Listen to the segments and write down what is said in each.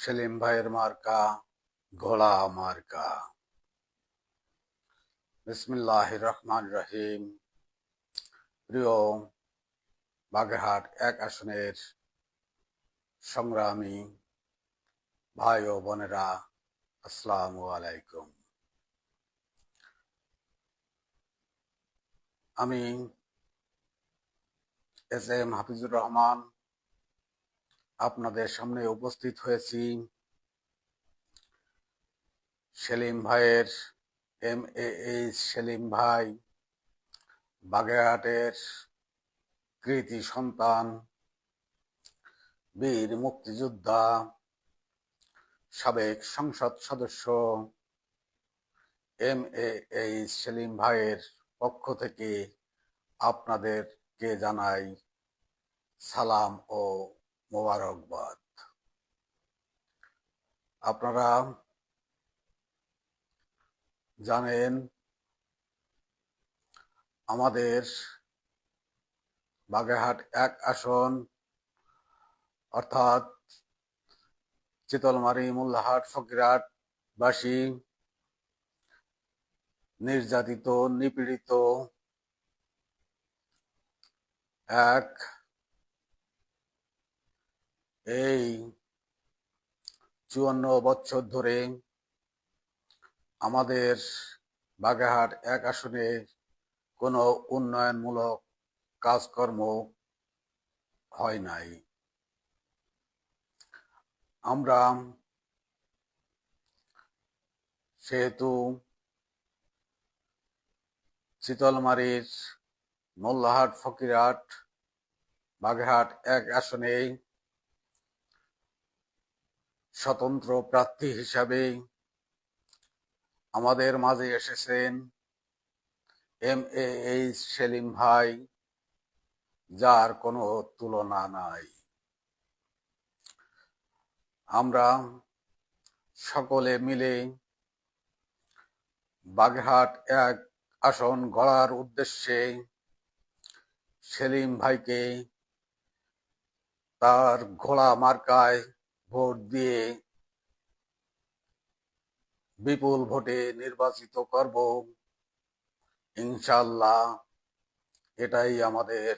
সেলিম ভাইয়ের মার্কা ঘোড়া মার্কা। বিসমিল্লাহির রহমানির রহিম। প্রিয় বাগেরহাট ১ আসনের সংগ্রামী ভাই ও বোনেরা, আসসালামু আলাইকুম। আমি এস.এম. হাফিজুর রহমান আপনাদের সামনে উপস্থিত হয়েছি সেলিম ভাইয়ের MAH সেলিম ভাই, বাগেরহাটের কৃতি সন্তান, বীর মুক্তিযোদ্ধা, সাবেক সংসদ সদস্য MAH সেলিম ভাইয়ের পক্ষ থেকে আপনাদেরকে জানাই সালাম ও মোবারকবাদ। আপনারা জানেন আমাদের বাগেরহাট ১ আসন অর্থাৎ চিতলমারী, মোল্লাহাট, ফকিরহাটবাসী নির্যাতিত, নিপীড়িত এই ৫৪ বছর ধরে আমাদের বাগেরহাট ১ আসনে কোনো উন্নয়নমূলক কাজকর্ম হয় নাই। আমরা সেহেতু চিতলমারীর, মোল্লাহাট, ফকিরহাট, বাগেরহাট ১ আসনে স্বতন্ত্র প্রার্থী হিসাবে আমাদের মাঝে এসেছেন MAH সেলিম ভাই, যার কোনো তুলনা নাই। আমরা সকলে মিলে বাগেরহাট ১ আসন গড়ার উদ্দেশ্যে সেলিম ভাইকে তার ঘোড়া মার্কায় ভোট দিয়ে বিপুল ভোটে নির্বাচিত করব ইনশাআল্লাহ। এটাই আমাদের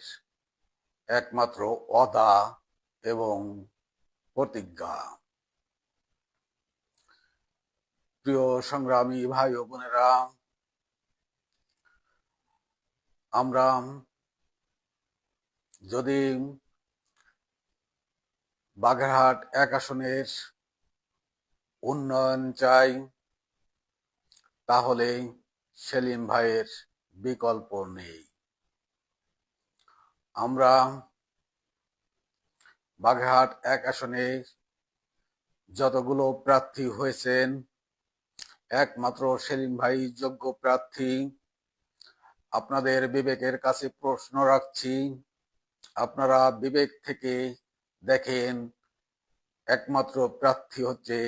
একমাত্র ওয়াদা এবং প্রতিজ্ঞা। প্রিয় সংগ্রামী ভাই ও বোনেরা, আমরা যদি বাগেরহাট ১ আসনের উন্নয়ন চাই, তাহলে সেলিম ভাইয়ের বিকল্প নেই। আমরা বাগেরহাট ১ আসনে যতগুলো প্রার্থী হয়েছেন, একমাত্র সেলিম ভাই যোগ্য প্রার্থী। আপনাদের বিবেকের কাছে প্রশ্ন রাখছি, আপনারা বিবেক থেকে দেখেন, একমাত্র প্রার্থী হচ্ছে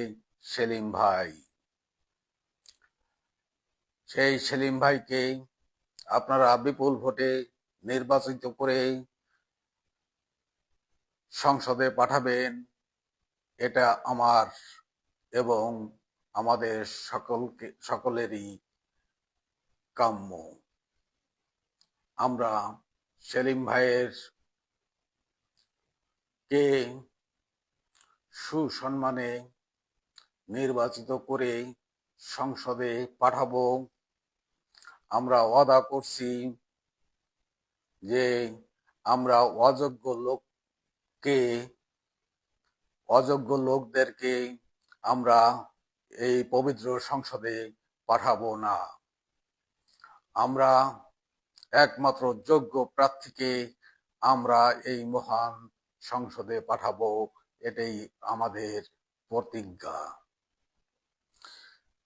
সেলিম ভাই। সেই সেলিম ভাইকে আপনারা বিপুল ভোটে নির্বাচিত করে সংসদে পাঠাবেন, এটা আমার এবং আমাদের সকলেরই কাম্য। আমরা সেলিম ভাইয়ের কে সুসম্মানে নির্বাচিত করে সংসদে পাঠাবো। আমরা ওয়াদা করছি যে আমরা অযোগ্য লোকদেরকে আমরা এই পবিত্র সংসদে পাঠাবো না। আমরা একমাত্র যোগ্য প্রার্থীকে আমরা এই মহান সংসদে পাঠাবো, এটাই আমাদের প্রতিজ্ঞা।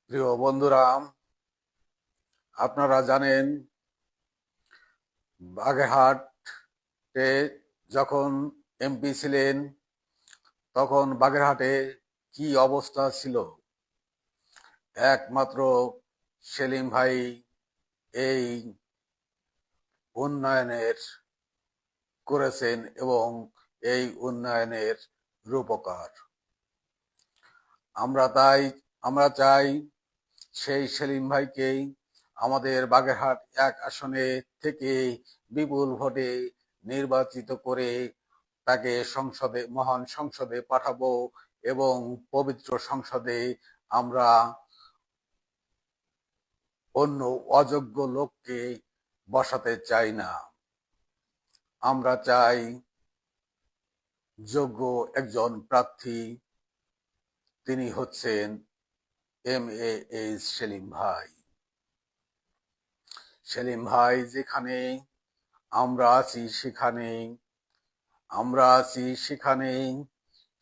প্রিয় বন্ধুরা, আপনারা জানেন বাগেরহাটে যখন MP ছিলেন, তখন বাগেরহাটে কি অবস্থা ছিল। একমাত্র সেলিম ভাই এই উন্নয়নের করেছেন এবং এই উন্নয়নের রূপকার। আমরা চাই সেই সেলিম ভাইকেই আমাদের বাগেরহাট 1 আসনে থেকে বিপুল ভোটে নির্বাচিত করে তাকে মহান সংসদে পাঠাবো এবং পবিত্র সংসদে আমরা অন্য অযোগ্য লোককে বসাতে চাই না। আমরা চাই যোগ্য একজন প্রার্থী, তিনি হচ্ছেন MAH সেলিম ভাই। সেলিম ভাই যেখানে আমরা আছি সেখানেই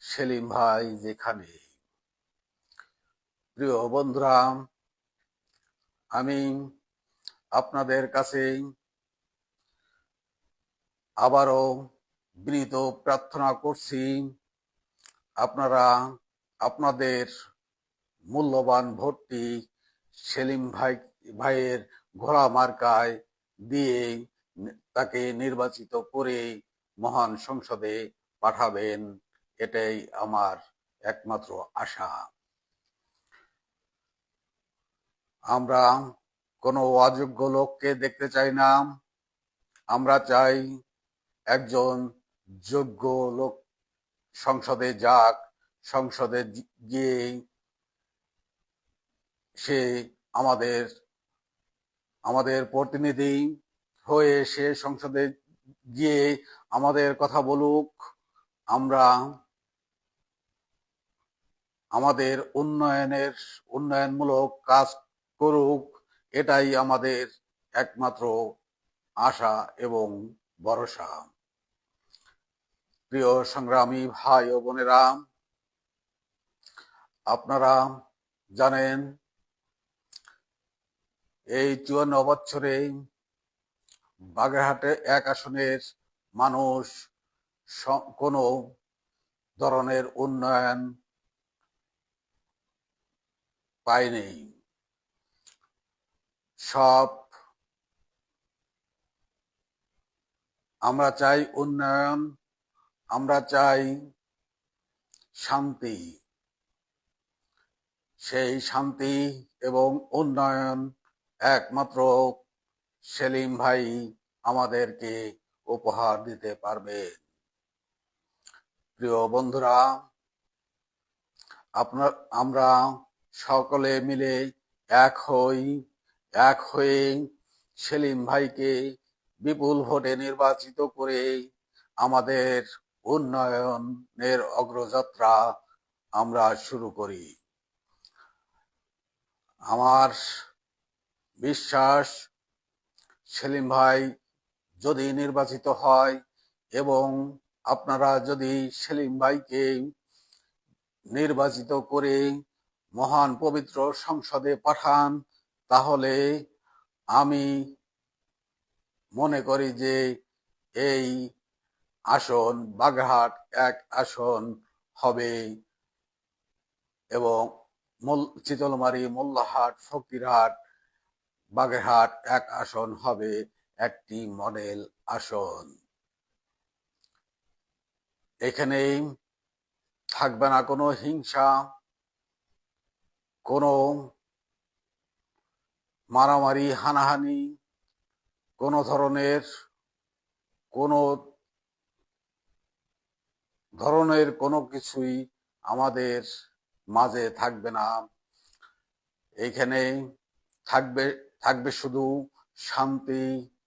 সেলিম ভাই যেখানে। প্রিয় বন্ধুরা, আমি আপনাদের কাছে আবারও বিনীত প্রার্থনা করছি, আপনারা আপনাদের মূল্যবান ভোটটি সেলিম ভাইয়ের ঘোড়া মার্কায় দিয়ে তাকে নির্বাচিত করে মহান সংসদে পাঠাবেন, এটাই আমার একমাত্র আশা। আমরা কোনো অযোগ্য লোককে দেখতে চাই না, আমরা চাই একজন যোগ্য লোক সংসদে যাক, সংসদে গিয়ে সে আমাদের প্রতিনিধি হয়ে সে সংসদে গিয়ে আমাদের কথা বলুক, আমরা আমাদের উন্নয়নমূলক কাজ করুক, এটাই আমাদের একমাত্র আশা এবং ভরসা। প্রিয় সংগ্রামী ভাই ও বোনেরা, আপনারা জানেন এই 54 বছরে বাগেরহাটে 1 আসনের মানুষ কোনো ধরনের উন্নয়ন পায়নি। আমরা চাই উন্নয়ন, আমরা চাই শান্তি। সেই শান্তি এবং উন্নয়ন একমাত্র সেলিম ভাই আমাদেরকে উপহার দিতে পারবে। প্রিয় বন্ধুরা, আমরা সকলে মিলে এক হয়ে সেলিম ভাইকে বিপুল ভোটে নির্বাচিত করে আমাদের উন্নয়নের অগ্রযাত্রা আমরা শুরু করি। আমার বিশ্বাস, সেলিম ভাই যদি নির্বাচিত হয় এবং আপনারা যদি সেলিম ভাইকে নির্বাচিত করে মহান পবিত্র সংসদে পাঠান, তাহলে আমি মনে করি যে এই আসন বাগেরহাট 1 আসন হবে এবং চিতলমারী, মোল্লাহাট, ফকিরহাট, বাগেরহাট 1 আসন হবে একটি মডেল আসন। এখানেই থাকবে না কোনো হিংসা, কোনো মারামারি, হানাহানি, কোনো ধরনের কোনো কিছুই আমাদের মাঝে থাকবে না। এইখানে থাকবে শুধু শান্তি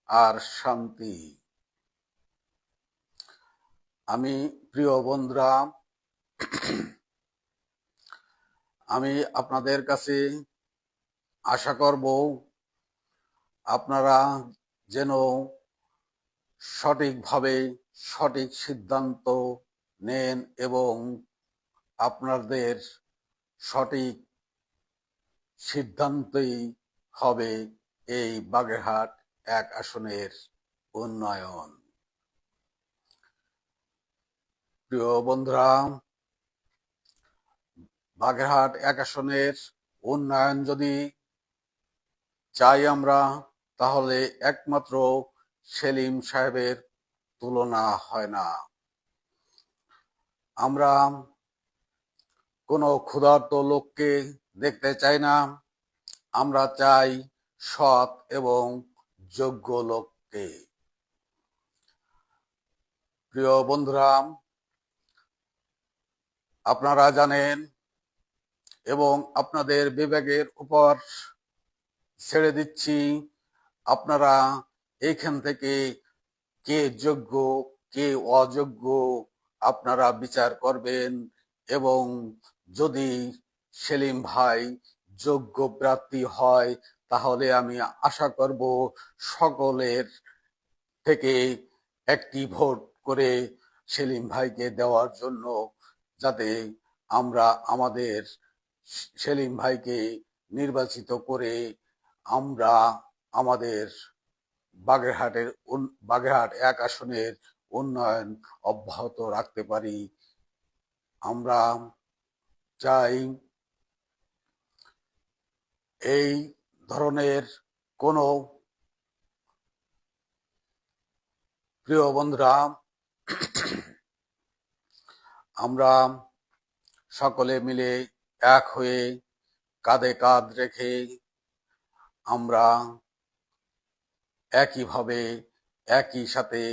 আর শান্তি। আমি প্রিয় বন্ধুরা, আমি আপনাদের কাছে আশা করব আপনারা যেন সঠিকভাবে সঠিক সিদ্ধান্ত নেন এবং আপনাদের সঠিক সিদ্ধান্তই হবে এই বাগেরহাট 1 আসনের উন্নয়ন। প্রিয় বন্ধুরা, বাগেরহাট 1 আসনের উন্নয়ন যদি চাই আমরা, তাহলে একমাত্র সেলিম সাহেবের তুলনা হয় না। আমরা কোনো ক্ষুধার্ত লোককে দেখতে চাই না। আমরা চাই সৎ এবং যোগ্য লোককে। প্রিয় বন্ধুরা, আপনারা জানেন এবং আপনাদের বিবেকের উপর ছেড়ে দিচ্ছি, আপনারা এইখান থেকে কে যোগ্য কে অযোগ্য আপনারা বিচার করবেন। এবং যদি সেলিম ভাই যোগ্য প্রার্থী হয় তাহলে আমি আশা করব সকলের থেকে একটি ভোট করে সেলিম ভাইকে দেওয়ার জন্য, যাতে আমরা আমাদের সেলিম ভাইকে নির্বাচিত করে আমরা আমাদের বাগেরহাট 1 আসনের উন্নয়ন অব্যাহত রাখতে পারি। আমরা চাই এই ধরনের কোনো, প্রিয় বন্ধুরা, আমরা সকলে মিলে এক হয়ে কাঁধে কাঁধ রেখে আমরা একইভাবে একই সাথে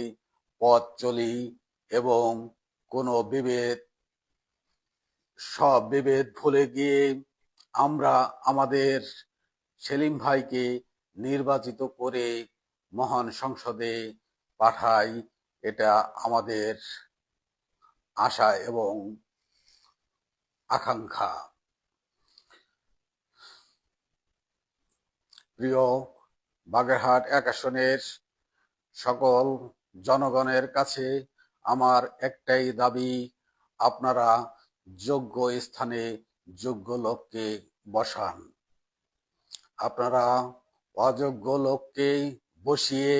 পথ চলি এবং কোনো সব বিভেদ ভুলে গিয়ে আমরা আমাদের সেলিম ভাইকে নির্বাচিত করে মহান সংসদে পাঠাই। এটা আমাদের আশা এবং আকাঙ্ক্ষা। প্রিয় বাগেরহাট 1 আসনের সকল জনগণের কাছে আমার একটাই দাবি, আপনারা যোগ্য স্থানে যোগ্য লোককে বসান। আপনারা অযোগ্য লোককে বসিয়ে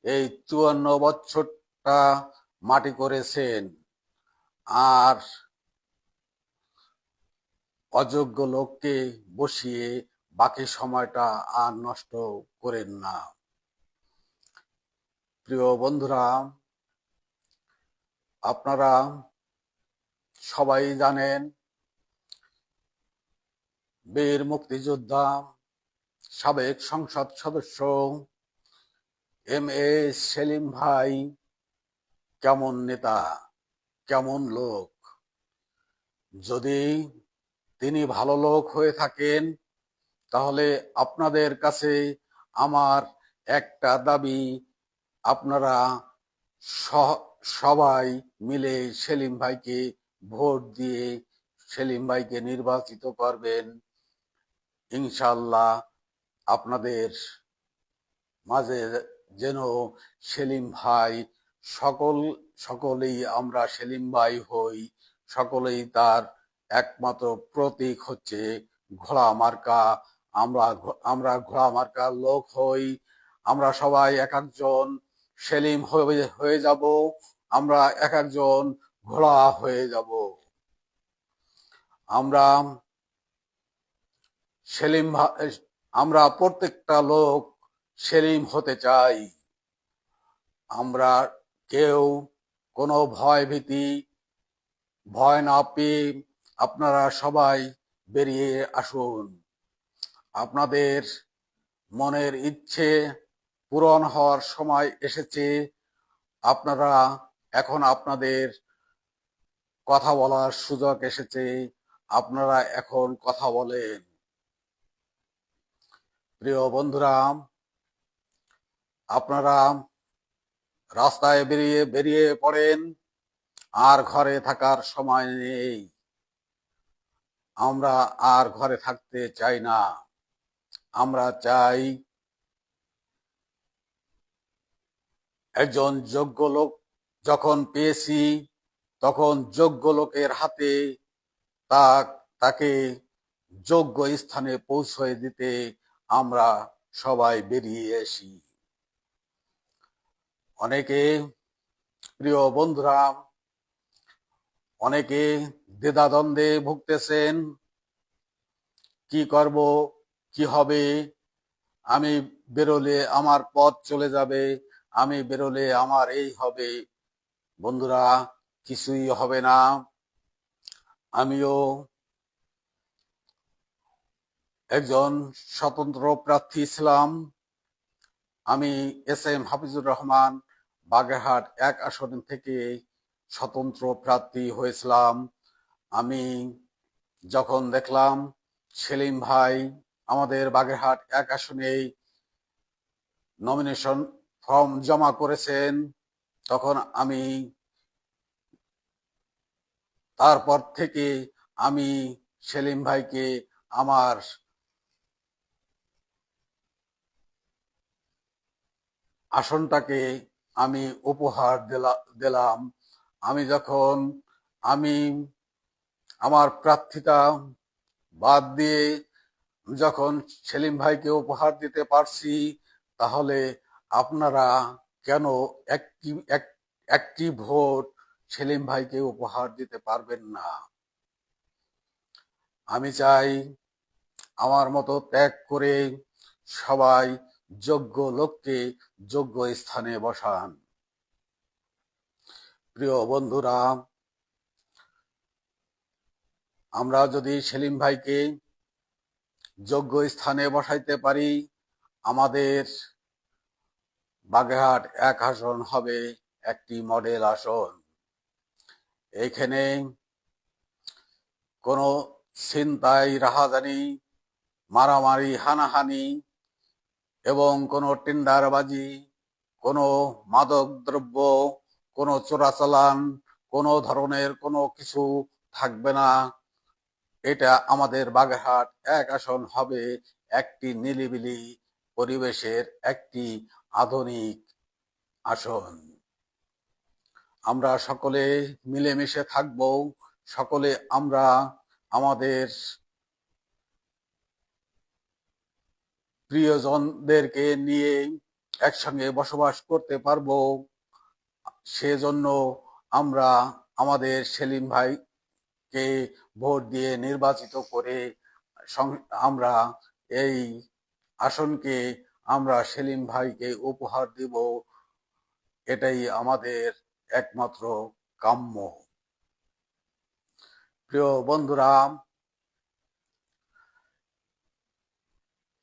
এই 54 বছরটা মাটি করেছেন, আর অযোগ্য লোককে বসিয়ে বাকি সময়টা আর নষ্ট করেন না। প্রিয় বন্ধুরা, আপনারা সবাই জানেন বীর মুক্তিযোদ্ধা সাবেক সংসদ সদস্য এম.এ. সেলিম ভাই কেমন নেতা, কেমন লোক। যদি তিনি ভালো লোক হয়ে থাকেন তাহলে আপনাদের কাছে আমার একটা দাবি, আপনারা সবাই মিলে সেলিম ভাইকে ভোট দিয়ে সেলিম ভাইকে নির্বাচিত করবেন। ইনশাআল্লাহ আপনাদের মাঝে যেন সেলিম ভাই, সকলেই আমরা সেলিম ভাই হই, সকলেই তার একমাত্র প্রতীক হচ্ছে ঘোড়া মার্কা। আমরা ঘোড়া মার্কার লোক হই। আমরা সবাই এক একজন সেলিম হয়ে যাব, আমরা এক একজন ঘোড়া হয়ে যাব। আমরা প্রত্যেকটা লোক সেলিম হতে চাই। আমরা কেউ কোনো ভয় না পেয়ে আপনারা সবাই বেরিয়ে আসুন। আপনাদের মনের ইচ্ছে পূরণ হওয়ার সময় এসেছে। আপনারা এখন আপনাদের কথা বলার সুযোগ এসেছে, আপনারা এখন কথা বলেন। প্রিয় বন্ধুরা, আপনারা রাস্তায় বেরিয়ে পড়েন, আর ঘরে থাকার সময় নেই। আমরা আর ঘরে থাকতে চাই না। আমরা চাই একজন যোগ্য লোক যখন পেয়েছি তখন যোগ্য লোকের হাতে তাকে যোগ্য স্থানে পৌঁছে দিতে আমরা সবাই বেরিয়ে আসি। প্রিয় বন্ধুরা, অনেকে দ্বিধাদ্বন্দ্বে ভুগতেছেন, কি করব, কি হবে, আমি বেরোলে আমার পথ চলে যাবে, আমি বেরোলে আমার এই হবে। বন্ধুরা, কিছুই হবে না। আমিও একজন স্বতন্ত্র প্রার্থী ছিলাম। আমি এস.এম. হাফিজুর রহমান বাগেরহাট 1 আসন থেকে স্বতন্ত্র প্রার্থী হয়েছিলাম। আমি যখন দেখলাম সেলিম ভাই আমাদের বাগেরহাট 1 আসনে নমিনেশন ফর্ম জমা করেছেন, তখন আমি তারপর থেকে আমি সেলিম ভাইকে আমার আসনটাকে আমি উপহার দিলাম। আমি যখন আমি আমার প্রার্থিতা বাদ দিয়ে যখন সেলিম ভাইকে উপহার দিতে পারছি, তাহলে আপনারা কেন একটি ভোট সেলিম ভাইকে উপহার দিতে পারবেন না? আমি চাই আমার মতো ত্যাগ করে সবাই যোগ্য লোককে যোগ্য স্থানে বসান। প্রিয় বন্ধুরা, আমরা যদি সেলিম ভাইকে যোগ্য স্থানে বসাইতে পারি, আমাদের বাগেরহাট 1 আসন হবে একটি মডেল আসন। এইখানে কোনো ছিনতাই, রাহাজানি, মারামারি, হানাহানি এবং কোনো টেন্ডারবাজি, কোনো মাদক দ্রব্য, কোনো চোরাচালান, কোনো ধরনের কোনো কিছু থাকবে না। এটা আমাদের বাগেরহাট 1 আসন হবে একটি নিরিবিলি পরিবেশের একটি আধুনিক আসন। আমরা সকলে মিলেমিশে থাকব, সকলে আমরা আমাদের প্রিয়জনদেরকে নিয়ে একসঙ্গে বসবাস করতে পারবো। সেজন্য আমরা আমাদের সেলিম ভাইকে ভোট দিয়ে নির্বাচিত করে আমরা এই আসনকে আমরা সেলিম ভাইকে উপহার দিব। এটাই আমাদের একমাত্র কাম্য। প্রিয় বন্ধুরা,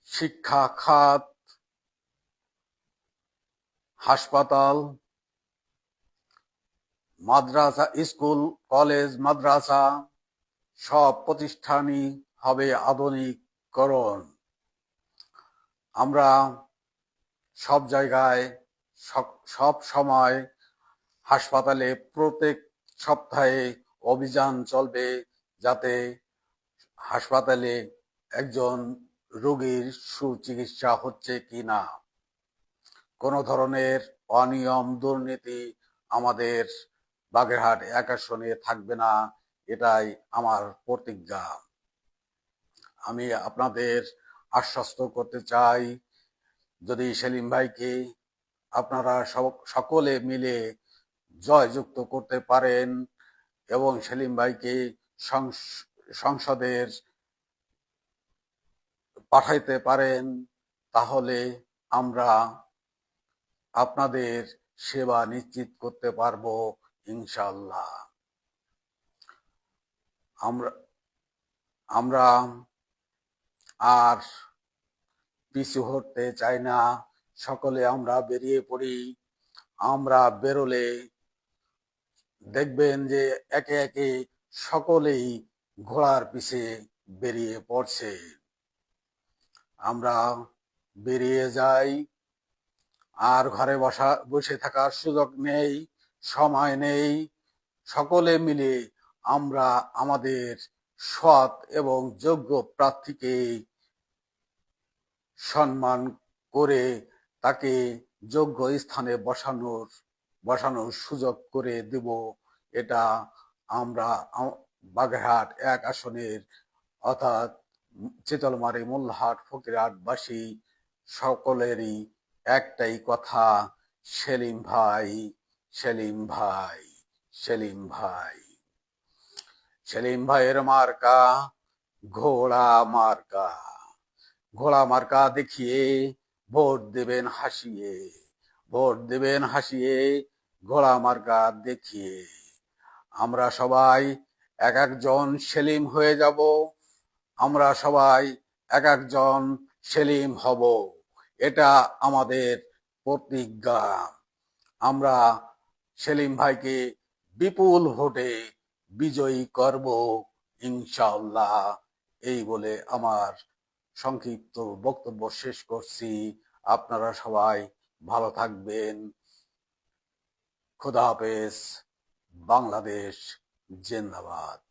শিক্ষা খাত, হাসপাতাল, মাদ্রাসা, স্কুল, কলেজ, মাদ্রাসা সব প্রতিষ্ঠানই হবে আধুনিকরণ। আমরা সব জায়গায় সব সময় হাসপাতালে প্রত্যেক সপ্তাহে অভিযান চলবে, যাতে হাসপাতালে একজন রোগীর সুচিকিৎসা হচ্ছে কিনা, কোনো ধরনের অনিয়ম দুর্নীতি আমাদের বাগেরহাট 1 আসনে থাকবে না। এটাই আমার প্রতিজ্ঞা। আমি আপনাদের আশ্বস্ত করতে চাই, যদি সেলিম ভাইকে আপনারা সকলে মিলে জয়যুক্ত করতে পারেন এবং সেলিম ভাইকে সংসদের পাঠাইতে পারেন, তাহলে আমরা আপনাদের সেবা নিশ্চিত করতে পারবো ইনশাআল্লাহ। আমরা আর পিছু হটতে চাই না। সকলে আমরা বেরিয়ে পড়ি। আমরা বেরোলে দেখবেন যে একে একে সকলেই ঘোড়ার পিছে বেরিয়ে পড়ছে। আমরা বেরিয়ে যাই, আর ঘরে বসে থাকার সুযোগ নেই, সময় নেই। সকলে মিলে আমরা আমাদের সৎ এবং যোগ্য প্রার্থীকে সম্মান করে তাকে যোগ্য স্থানে বসানোর সুযোগ করে দেব। এটা আমরা বাগেরহাট 1 আসনের অর্থাৎ চিতলমারী, মোল্লাহাট, ফকিরহাটবাসী সকলেরই একটাই কথা, সেলিম ভাই, সেলিম ভাই, সেলিম ভাই। সেলিম ভাইয়ের মার্কা ঘোড়া মার্কা। ঘোড়া মার্কা দেখিয়ে ভোট দেবেন হাসিয়ে, ভোট দেবেন হাসিয়ে, ঘোড়া মার্কা দেখিয়ে। আমরা সবাই এক একজন সেলিম হয়ে যাব। আমরা সবাই এক একজন সেলিম হব, এটা আমাদের প্রতিজ্ঞা। আমরা সেলিম ভাইকে বিপুল ভোটে বিজয়ী করব ইনশাআল্লাহ। এই বলে আমার সংক্ষিপ্ত বক্তব্য শেষ করছি। আপনারা সবাই ভালো থাকবেন। খোদা হাফেজ। বাংলাদেশ জিন্দাবাদ।